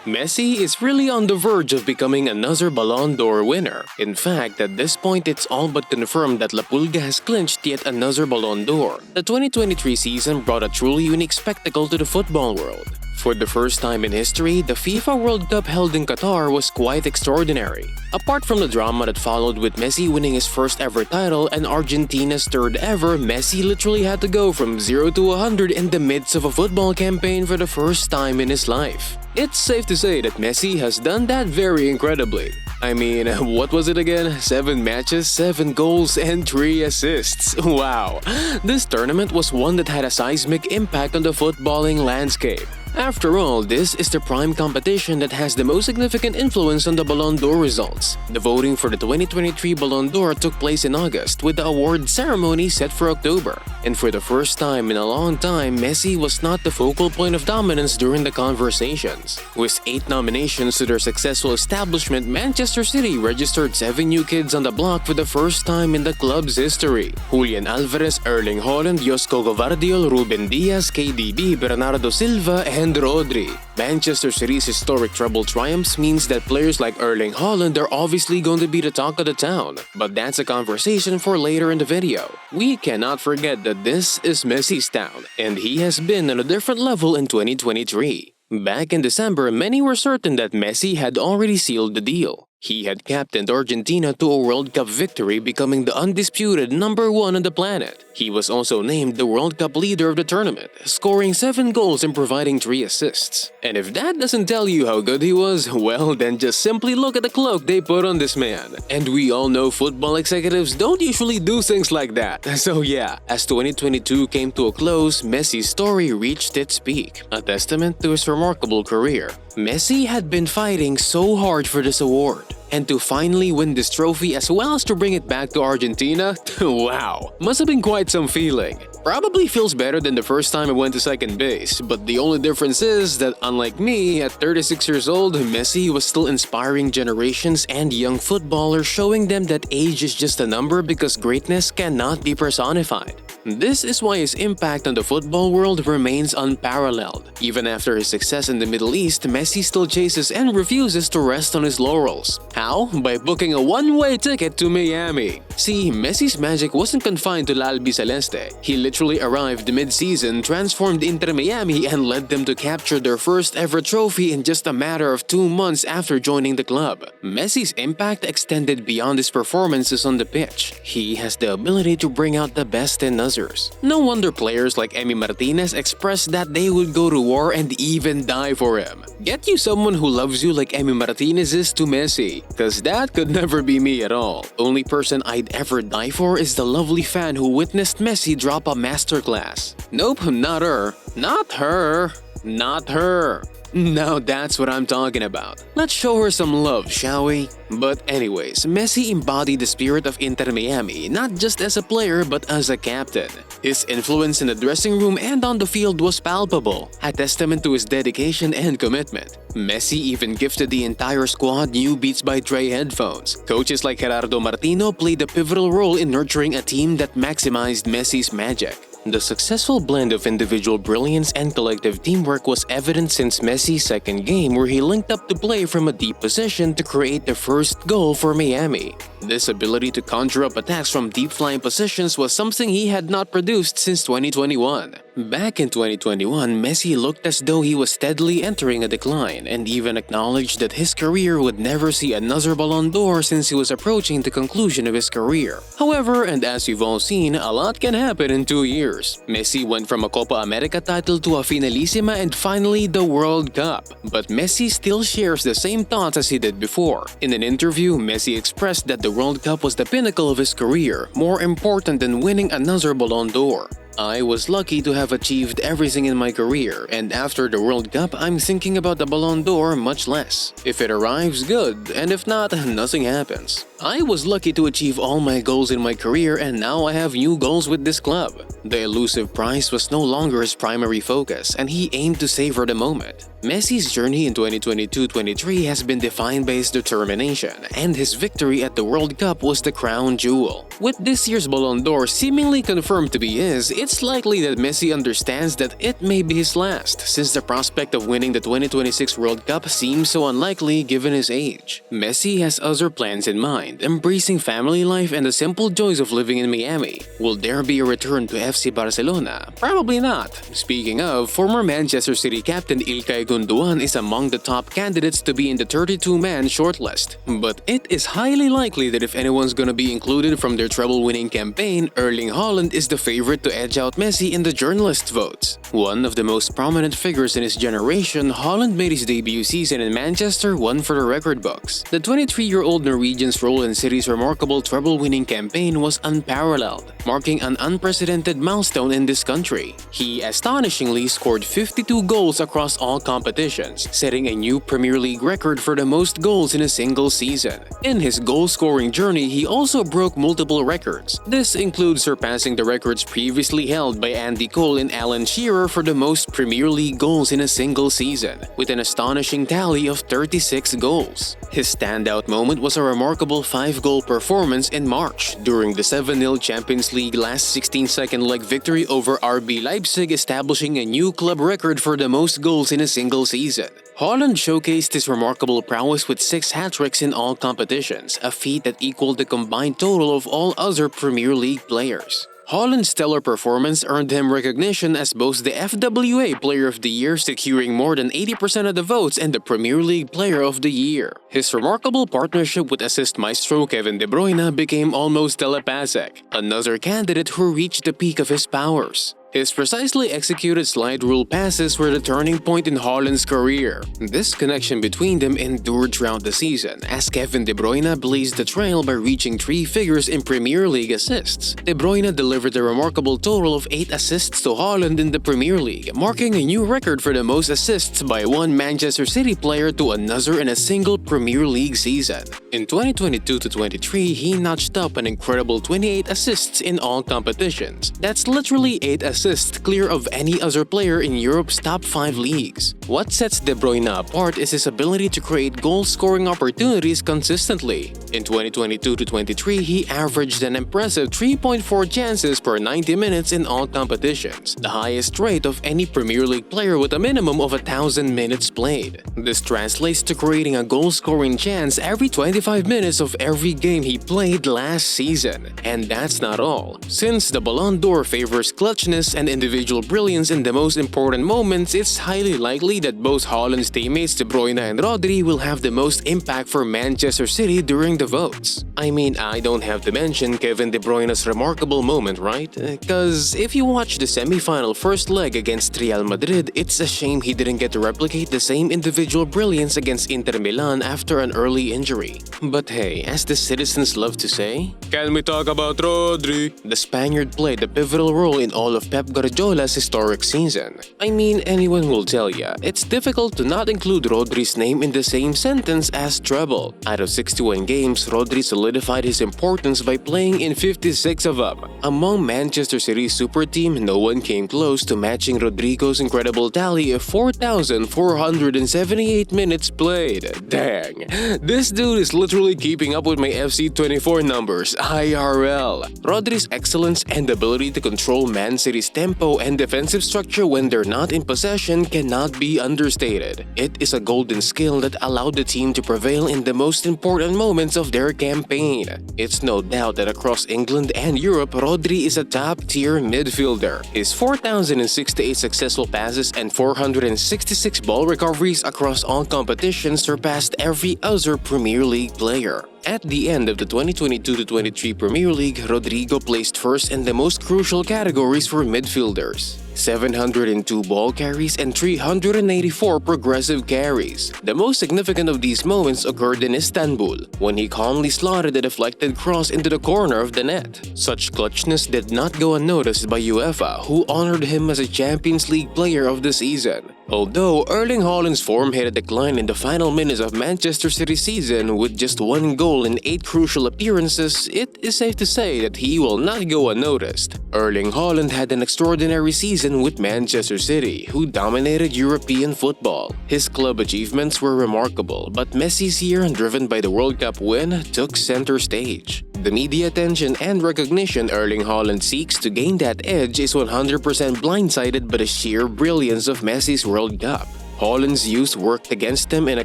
Messi is really on the verge of becoming another Ballon d'Or winner. In fact, at this point, it's all but confirmed that La Pulga has clinched yet another Ballon d'Or. The 2023 season brought a truly unique spectacle to the football world. For the first time in history, the FIFA World Cup held in Qatar was quite extraordinary. Apart from the drama that followed with Messi winning his first ever title and Argentina's third ever, Messi literally had to go from 0 to 100 in the midst of a football campaign for the first time in his life. It's safe to say that Messi has done that very incredibly. I mean, what was it again? 7 matches, 7 goals, and 3 assists. Wow! This tournament was one that had a seismic impact on the footballing landscape. After all, this is the prime competition that has the most significant influence on the Ballon d'Or results. The voting for the 2023 Ballon d'Or took place in August, with the award ceremony set for October. And for the first time in a long time, Messi was not the focal point of dominance during the conversations. With 8 nominations to their successful establishment, Manchester City registered 7 new kids on the block for the first time in the club's history. Julian Alvarez, Erling Haaland, Josko Gvardiol, Ruben Dias, KDB, Bernardo Silva, and Rodri. Manchester City's historic treble triumphs means that players like Erling Haaland are obviously going to be the talk of the town, but that's a conversation for later in the video. We cannot forget that this is Messi's town, and he has been on a different level in 2023. Back in December, many were certain that Messi had already sealed the deal. He had captained Argentina to a World Cup victory, becoming the undisputed number 1 on the planet. He was also named the World Cup leader of the tournament, scoring 7 goals and providing 3 assists. And if that doesn't tell you how good he was, well, then just simply look at the cloak they put on this man. And we all know football executives don't usually do things like that. So yeah, as 2022 came to a close, Messi's story reached its peak, a testament to his remarkable career. Messi had been fighting so hard for this award. And to finally win this trophy as well as to bring it back to Argentina, wow, must have been quite some feeling. Probably feels better than the first time I went to second base, but the only difference is that unlike me, at 36 years old, Messi was still inspiring generations and young footballers, showing them that age is just a number because greatness cannot be personified. This is why his impact on the football world remains unparalleled. Even after his success in the Middle East, Messi still chases and refuses to rest on his laurels. How? By booking a one-way ticket to Miami. See, Messi's magic wasn't confined to La Albiceleste. He literally arrived mid-season, transformed Inter Miami, and led them to capture their first ever trophy in just a matter of 2 months after joining the club. Messi's impact extended beyond his performances on the pitch. He has the ability to bring out the best in others. No wonder players like Emi Martinez expressed that they would go to war and even die for him. Get you someone who loves you like Emi Martinez is to Messi, cause that could never be me at all. Only person I'd ever die for is the lovely fan who witnessed Messi drop a masterclass. Nope, not her. Not her. Not her. Now that's what I'm talking about. Let's show her some love, shall we? But anyways, Messi embodied the spirit of Inter Miami, not just as a player but as a captain. His influence in the dressing room and on the field was palpable, a testament to his dedication and commitment. Messi even gifted the entire squad new Beats by Dre headphones. Coaches like Gerardo Martino played a pivotal role in nurturing a team that maximized Messi's magic. The successful blend of individual brilliance and collective teamwork was evident since Messi's second game, where he linked up to play from a deep position to create the first goal for Miami. This ability to conjure up attacks from deep-flying positions was something he had not produced since 2021. Back in 2021, Messi looked as though he was steadily entering a decline, and even acknowledged that his career would never see another Ballon d'Or since he was approaching the conclusion of his career. However, and as you've all seen, a lot can happen in 2 years. Messi went from a Copa America title to a Finalissima and finally the World Cup. But Messi still shares the same thoughts as he did before. In an interview, Messi expressed that the World Cup was the pinnacle of his career, more important than winning another Ballon d'Or. I was lucky to have achieved everything in my career, and after the World Cup, I'm thinking about the Ballon d'Or much less. If it arrives, good, and if not, nothing happens. I was lucky to achieve all my goals in my career, and now I have new goals with this club. The elusive prize was no longer his primary focus, and he aimed to savor the moment. Messi's journey in 2022-23 has been defined by his determination, and his victory at the World Cup was the crown jewel. With this year's Ballon d'Or seemingly confirmed to be his, it's likely that Messi understands that it may be his last, since the prospect of winning the 2026 World Cup seems so unlikely given his age. Messi has other plans in mind, embracing family life and the simple joys of living in Miami. Will there be a return to FC Barcelona? Probably not. Speaking of, former Manchester City captain Ilkay Gundogan is among the top candidates to be in the 32-man shortlist. But it is highly likely that if anyone's gonna be included from their treble-winning campaign, Erling Haaland is the favorite to edge out Messi in the journalist votes. One of the most prominent figures in his generation, Haaland made his debut season in Manchester one for the record books. The 23-year-old Norwegian's role in City's remarkable treble-winning campaign was unparalleled, marking an unprecedented milestone in this country. He astonishingly scored 52 goals across all competitions, setting a new Premier League record for the most goals in a single season. In his goal-scoring journey, he also broke multiple records. This includes surpassing the records previously held by Andy Cole and Alan Shearer for the most Premier League goals in a single season, with an astonishing tally of 36 goals. His standout moment was a remarkable 5-goal performance in March during the 7-0 Champions League last 16-second leg victory over RB Leipzig, establishing a new club record for the most goals in a single season. Haaland showcased his remarkable prowess with 6 hat-tricks in all competitions, a feat that equaled the combined total of all other Premier League players. Haaland's stellar performance earned him recognition as both the FWA Player of the Year, securing more than 80% of the votes, and the Premier League Player of the Year. His remarkable partnership with assist maestro Kevin De Bruyne became almost telepathic, another candidate who reached the peak of his powers. His precisely executed slide rule passes were the turning point in Haaland's career. This connection between them endured throughout the season, as Kevin De Bruyne blazed the trail by reaching 3 figures in Premier League assists. De Bruyne delivered a remarkable total of 8 assists to Haaland in the Premier League, marking a new record for the most assists by one Manchester City player to another in a single Premier League season. In 2022-23, he notched up an incredible 28 assists in all competitions. That's literally 8 assists clear of any other player in Europe's top 5 leagues. What sets De Bruyne apart is his ability to create goal-scoring opportunities consistently. In 2022-23, he averaged an impressive 3.4 chances per 90 minutes in all competitions, the highest rate of any Premier League player with a minimum of 1,000 minutes played. This translates to creating a goal-scoring chance every 25 minutes of every game he played last season. And that's not all. Since the Ballon d'Or favors clutchness and individual brilliance in the most important moments, it's highly likely that both Haaland's teammates De Bruyne and Rodri will have the most impact for Manchester City during the votes. I mean, I don't have to mention Kevin De Bruyne's remarkable moment, right? Cause if you watch the semi-final first leg against Real Madrid, it's a shame he didn't get to replicate the same individual brilliance against Inter Milan after an early injury. But hey, as the citizens love to say, can we talk about Rodri? The Spaniard played a pivotal role in all of Pep Guardiola's historic season. I mean, anyone will tell ya, it's difficult to not include Rodri's name in the same sentence as treble. Out of 61 games, Rodri solidified his importance by playing in 56 of them. Among Manchester City's super team, no one came close to matching Rodrigo's incredible tally of 4,478 minutes played. Dang, this dude is literally keeping up with my FC24 numbers, IRL. Rodri's excellence and ability to control Man City's tempo and defensive structure when they're not in possession cannot be understated. It is a golden skill that allowed the team to prevail in the most important moments of their campaign. It's no doubt that across England and Europe, Rodri is a top-tier midfielder. His 4,068 successful passes and 466 ball recoveries across all competitions surpassed every other Premier League player. At the end of the 2022-23 Premier League, Rodrigo placed first in the most crucial categories for midfielders: 702 ball carries and 384 progressive carries. The most significant of these moments occurred in Istanbul, when he calmly slotted a deflected cross into the corner of the net. Such clutchness did not go unnoticed by UEFA, who honored him as a Champions League Player of the Season. Although Erling Haaland's form hit a decline in the final minutes of Manchester City's season with just 1 goal in 8 crucial appearances, it is safe to say that he will not go unnoticed. Erling Haaland had an extraordinary season with Manchester City, who dominated European football. His club achievements were remarkable, but Messi's year, driven by the World Cup win, took center stage. The media attention and recognition Erling Haaland seeks to gain that edge is 100% blindsided by the sheer brilliance of Messi's World Cup. Haaland's youth worked against him in a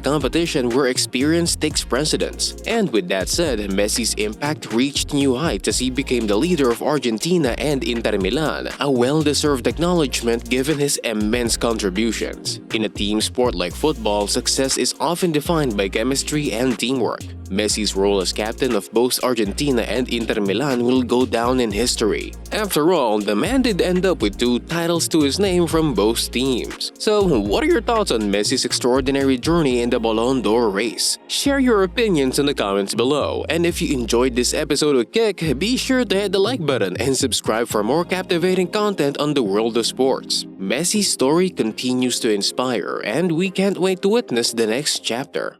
competition where experience takes precedence. And with that said, Messi's impact reached new heights as he became the leader of Argentina and Inter Milan, a well-deserved acknowledgement given his immense contributions. In a team sport like football, success is often defined by chemistry and teamwork. Messi's role as captain of both Argentina and Inter Milan will go down in history. After all, the man did end up with 2 titles to his name from both teams. So, what are your thoughts on Messi's extraordinary journey in the Ballon d'Or race? Share your opinions in the comments below. And if you enjoyed this episode of Kick, be sure to hit the like button and subscribe for more captivating content on the world of sports. Messi's story continues to inspire, and we can't wait to witness the next chapter.